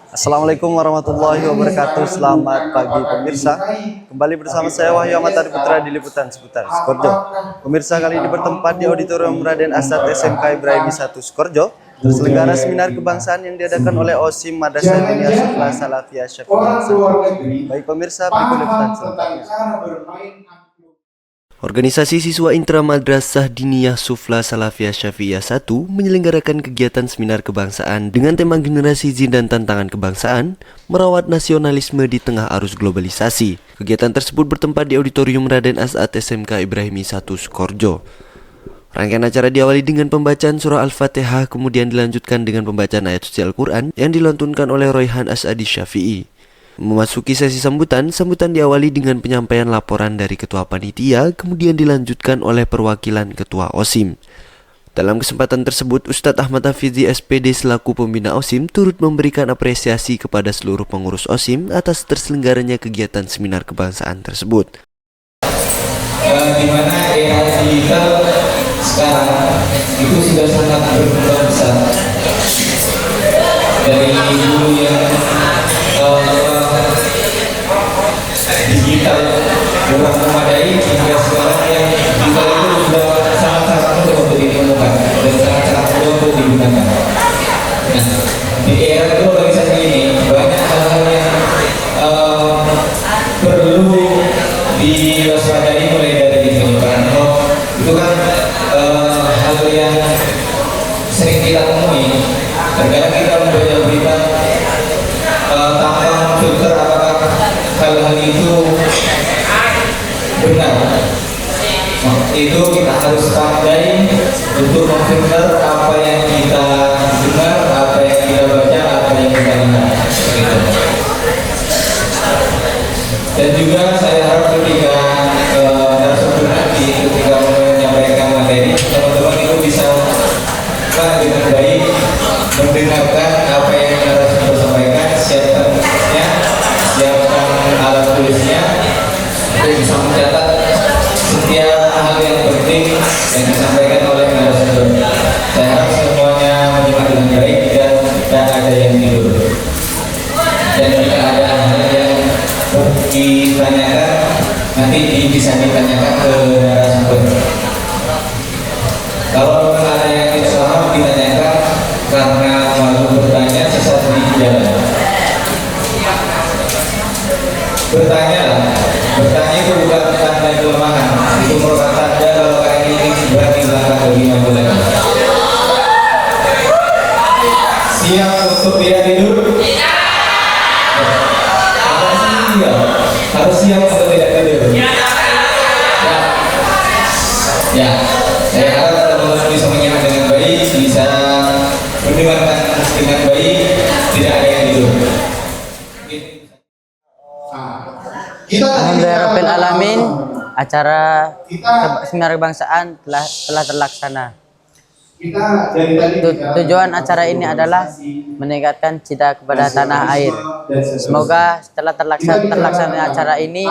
Assalamualaikum warahmatullahi wabarakatuh. Selamat pagi pemirsa. Kembali bersama saya Wahyu Ahmad Arif Putra di liputan seputar Sukoharjo. Pemirsa, kali ini bertempat di auditorium Raden Asad SMK Ibrahimi 1 Sukoharjo, terselenggara seminar kebangsaan yang diadakan oleh OSIM Madrasah Diniyah Sufla Salafiyah Syafi'iyah 1. Baik pemirsa, berikut liputan selengkapnya. Organisasi Siswa Intra Madrasah Diniyah Sufla Salafiyah Syafi'iyah 1 menyelenggarakan kegiatan seminar kebangsaan dengan tema Generasi Z dan Tantangan Kebangsaan, Merawat Nasionalisme di Tengah Arus Globalisasi. Kegiatan tersebut bertempat di Auditorium Raden Asad SMK Ibrahimi 1 Sukoharjo. Rangkaian acara diawali dengan pembacaan surah Al-Fatihah, kemudian dilanjutkan dengan pembacaan ayat suci Al-Quran yang dilantunkan oleh Royhan As'adi Syafi'i. Memasuki sesi sambutan diawali dengan penyampaian laporan dari Ketua Panitia, kemudian dilanjutkan oleh perwakilan Ketua OSIM. Dalam kesempatan tersebut, Ustadz Ahmad Hafizi SPD selaku pembina OSIM turut memberikan apresiasi kepada seluruh pengurus OSIM atas terselenggaranya kegiatan seminar kebangsaan tersebut. Di mana era digital sekarang itu sudah sangat berkembang besar. Dari dulu yang digital kurang memadai hingga sekarang yang digital itu sudah sangat-sangat mudah untuk ditemukan dan sangat-sangat mudah untuk digunakan. Nah, di era globalisasi ini banyak hal-hal yang perlu diwaspadai, mulai dari penyebaran hoax. Itu kan hal yang sering kita temui. Terkadang kita membaca berita tanpa filter apakah hal-hal itu benar. Itu kita harus pandai untuk memfilter apa yang kita dengar, apa yang kita baca, apa yang kita lihat. Dan juga saya harap ketika narasumber nanti ketika menyampaikan materi, teman-teman itu bisa dengan baik mendengarkan apa yang narasumber sampaikan, siapkan tulisnya, siapkan alat tulisnya, untuk bisa mencatat setiap hal yang penting yang disampaikan oleh narasumber. Saya harap semuanya menyimak dengan baik dan tidak ada yang tidur. Dan jika ada hal yang ditanyakan, nanti bisa ditanyakan ke narasumber. Kalau ada yang tidak paham, ditanyakan, karena malu bertanya sesat di jalan. Bertanya itu bukan tanda kelemahan, itu merupakan tanda kalau kalian ini berani melangkah lebih maju lagi. Siap untuk tidak tidur? Harus siap untuk tidak tidur. Ya, saya harap teman-teman bisa menyimak dengan baik, bisa mendengarkan dengan baik, tidak ada yang tidur. Alhamdulillahirabbil alamin, acara seminar kebangsaan telah terlaksana. Tujuan acara ini adalah meningkatkan cinta kepada tanah air. Semoga setelah terlaksana acara ini,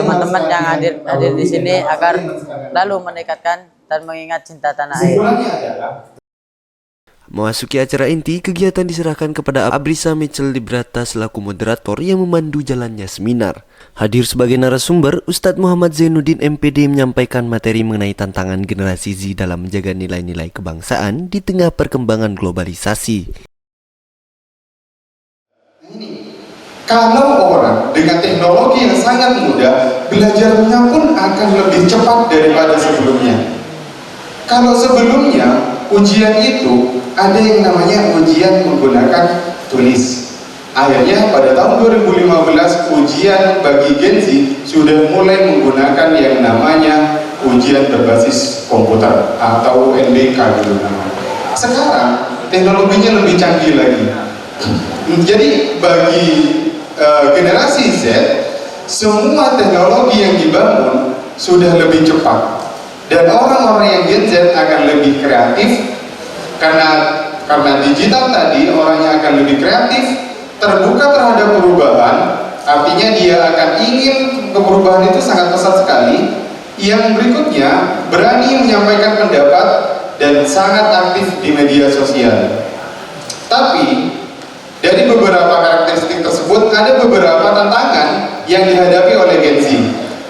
teman-teman yang hadir di sini agar lalu meningkatkan dan mengingat cinta tanah air. Memasuki acara inti, kegiatan diserahkan kepada Abrisa Mitchell Librata selaku moderator yang memandu jalannya seminar. Hadir sebagai narasumber, Ustadz Muhammad Zainuddin MPD menyampaikan materi mengenai tantangan generasi Z dalam menjaga nilai-nilai kebangsaan di tengah perkembangan globalisasi. Kalau orang dengan teknologi yang sangat mudah, belajarnya pun akan lebih cepat daripada sebelumnya. Kalau sebelumnya ujian itu ada yang namanya ujian menggunakan tulis. Akhirnya pada tahun 2015 ujian bagi Gen Z sudah mulai menggunakan yang namanya ujian berbasis komputer atau UNBK dulu namanya. Sekarang teknologinya lebih canggih lagi. Jadi bagi generasi Z, semua teknologi yang dibangun sudah lebih cepat. Dan orang-orang yang Gen Z akan lebih kreatif karena digital tadi, orangnya akan lebih kreatif, terbuka terhadap perubahan. Artinya dia akan ingin perubahan itu sangat pesat sekali. Yang berikutnya berani menyampaikan pendapat dan sangat aktif di media sosial. Tapi Dari beberapa karakteristik tersebut, ada beberapa tantangan yang dihadapi oleh Gen Z.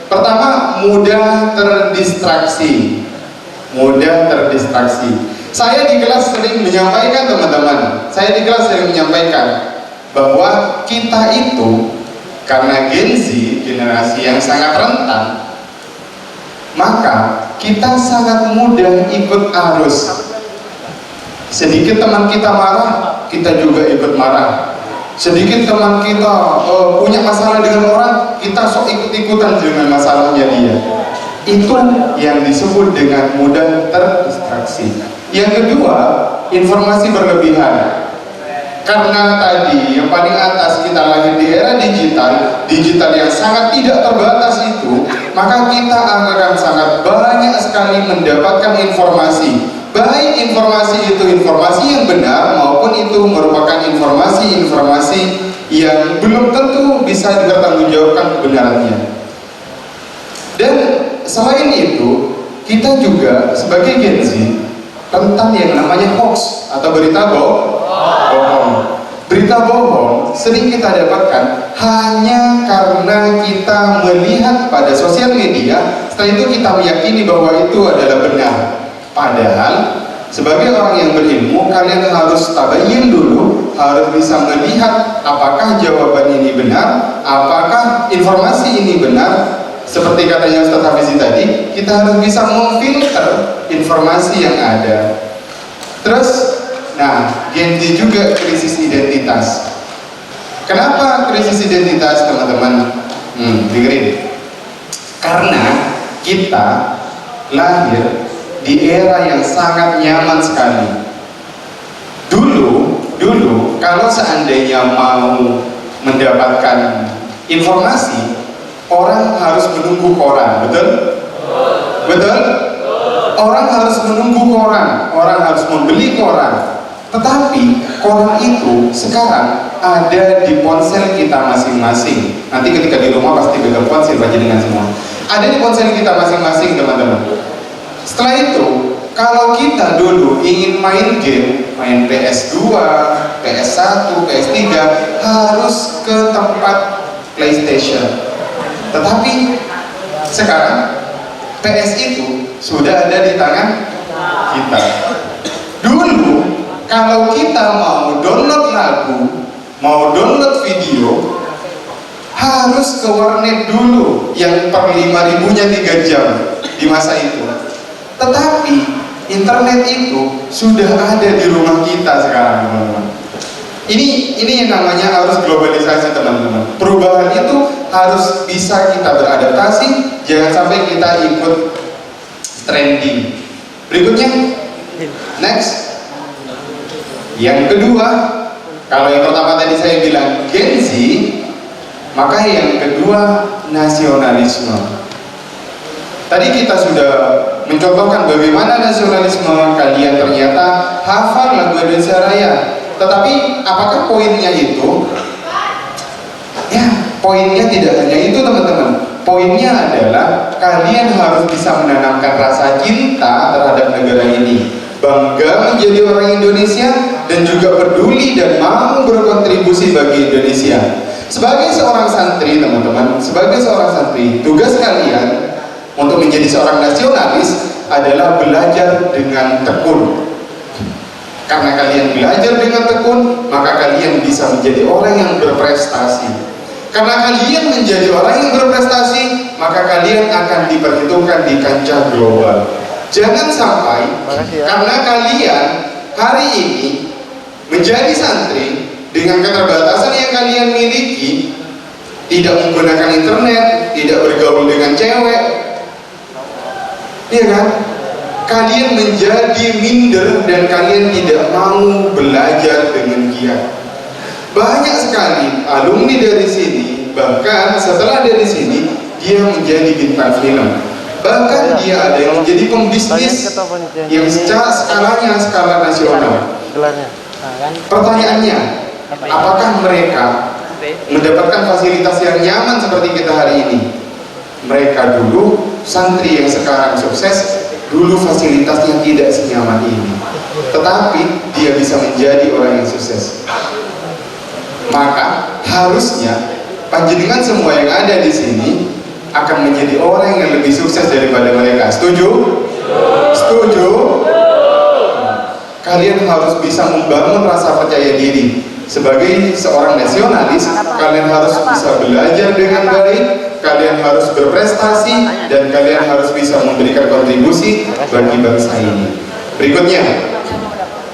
Pertama, mudah terdistraksi. Mudah terdistraksi. Saya di kelas sering menyampaikan, teman-teman, bahwa kita itu, karena Gen Z, generasi yang sangat rentan, maka kita sangat mudah ikut arus. Sedikit teman kita marah, kita juga ikut marah. Sedikit teman kita punya masalah dengan orang, kita sok ikut-ikutan dengan masalahnya dia. Itu yang disebut dengan mudah terdistraksi. Yang kedua, informasi berlebihan. Karena tadi yang paling atas kita lahir di era digital yang sangat tidak terbatas itu, maka kita akan sangat banyak sekali mendapatkan informasi. Baik informasi itu informasi yang benar maupun itu merupakan informasi-informasi yang belum tentu bisa dipertanggungjawabkan kebenarannya. Dan selain itu, kita juga sebagai Gen Z rentan yang namanya hoax atau berita bohong. Berita bohong sering kita dapatkan hanya karena kita melihat pada sosial media, setelah itu kita meyakini bahwa itu adalah benar. Padahal sebagai orang yang berilmu, kalian harus tabayun dulu, harus bisa melihat apakah jawaban ini benar, apakah informasi ini benar. Seperti katanya Ustaz Hafizi tadi, kita harus bisa memfilter informasi yang ada. Terus, Gen Z juga krisis identitas. Kenapa krisis identitas, teman-teman? Dengerin. Karena kita lahir di era yang sangat nyaman sekali. Dulu kalau seandainya mau mendapatkan informasi, orang harus menunggu koran, betul? Orang harus menunggu koran, orang harus membeli koran. Tetapi koran itu sekarang ada di ponsel kita masing-masing. Nanti ketika di rumah pasti pegang ponsel dengan semua. Ada di ponsel kita masing-masing, teman-teman. Setelah itu, kalau kita dulu ingin main game, main PS2, PS1, PS3, harus ke tempat PlayStation. Tetapi sekarang PS itu sudah ada di tangan kita. Dulu, kalau kita mau download lagu, mau download video, harus ke warnet dulu yang per 5.000-nya 3 jam di masa itu. Tetapi internet itu sudah ada di rumah kita sekarang, teman-teman. Ini yang namanya arus globalisasi, teman-teman. Perubahan itu harus bisa kita beradaptasi, jangan sampai kita ikut trending. Berikutnya, next. Yang kedua, kalau yang pertama tadi saya bilang Gen Z, maka yang kedua nasionalisme. Tadi kita sudah mencontohkan bagaimana nasionalisme, kalian ternyata hafal lagu Indonesia Raya. Tetapi apakah poinnya itu? Ya, poinnya tidak hanya itu, teman-teman. Poinnya adalah kalian harus bisa menanamkan rasa cinta terhadap negara ini, bangga menjadi orang Indonesia, dan juga peduli dan mau berkontribusi bagi Indonesia. Sebagai seorang santri, teman-teman, sebagai seorang santri, tugas kalian untuk menjadi seorang nasionalis adalah belajar dengan tekun. Karena kalian belajar dengan tekun, maka kalian bisa menjadi orang yang berprestasi. Karena kalian menjadi orang yang berprestasi, maka kalian akan diperhitungkan di kancah global. Jangan sampai karena kalian hari ini menjadi santri dengan keterbatasan yang kalian miliki, tidak menggunakan internet, tidak bergaul dengan cewek, iya kan? Kalian menjadi minder dan kalian tidak mau belajar dengan giat. Banyak sekali alumni dari sini, bahkan setelah dari sini, dia menjadi bintang film. Bahkan dia ada yang menjadi pembisnis yang secara skalanya skala nasional. Pertanyaannya, apakah mereka mendapatkan fasilitas yang nyaman seperti kita hari ini? Mereka dulu, santri yang sekarang sukses, dulu fasilitasnya tidak senyaman ini, tetapi dia bisa menjadi orang yang sukses. maka harusnya panjenengan semua yang ada di sini akan menjadi orang yang lebih sukses daripada mereka. Setuju? Setuju? Kalian harus bisa membangun rasa percaya diri. Sebagai seorang nasionalis, kalian harus bisa belajar dengan baik, kalian harus berprestasi, dan kalian harus bisa memberikan kontribusi bagi bangsa ini. Berikutnya,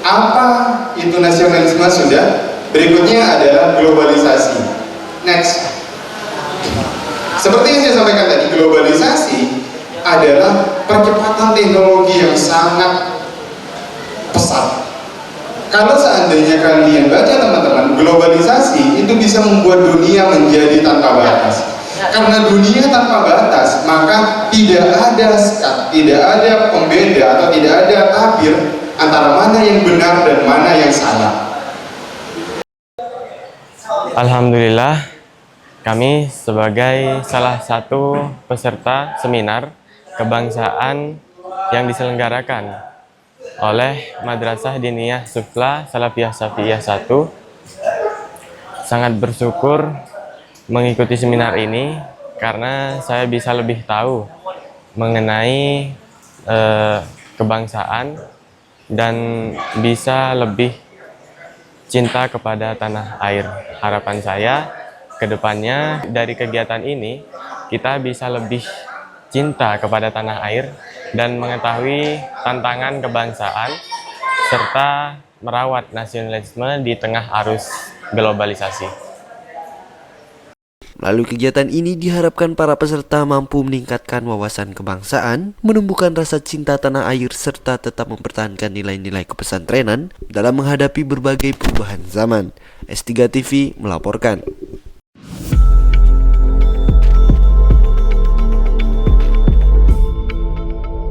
apa itu nasionalisme? Sudah. Berikutnya adalah globalisasi. Next. Seperti yang saya sampaikan tadi, globalisasi adalah percepatan teknologi yang sangat pesat. Kalau seandainya kalian baca teman-teman, globalisasi itu bisa membuat dunia menjadi tanpa batas. Karena dunia tanpa batas, maka tidak ada sekat, tidak ada pembeda atau tidak ada tabir antara mana yang benar dan mana yang salah. Alhamdulillah, kami sebagai salah satu peserta seminar kebangsaan yang diselenggarakan oleh Madrasah Diniyah Sufla Salafiyah Syafiyah 1, sangat bersyukur mengikuti seminar ini karena saya bisa lebih tahu mengenai kebangsaan dan bisa lebih cinta kepada tanah air. Harapan saya ke depannya dari kegiatan ini kita bisa lebih cinta kepada tanah air dan mengetahui tantangan kebangsaan serta merawat nasionalisme di tengah arus globalisasi. Melalui kegiatan ini diharapkan para peserta mampu meningkatkan wawasan kebangsaan, menumbuhkan rasa cinta tanah air, serta tetap mempertahankan nilai-nilai kepesantrenan dalam menghadapi berbagai perubahan zaman. S3 TV melaporkan.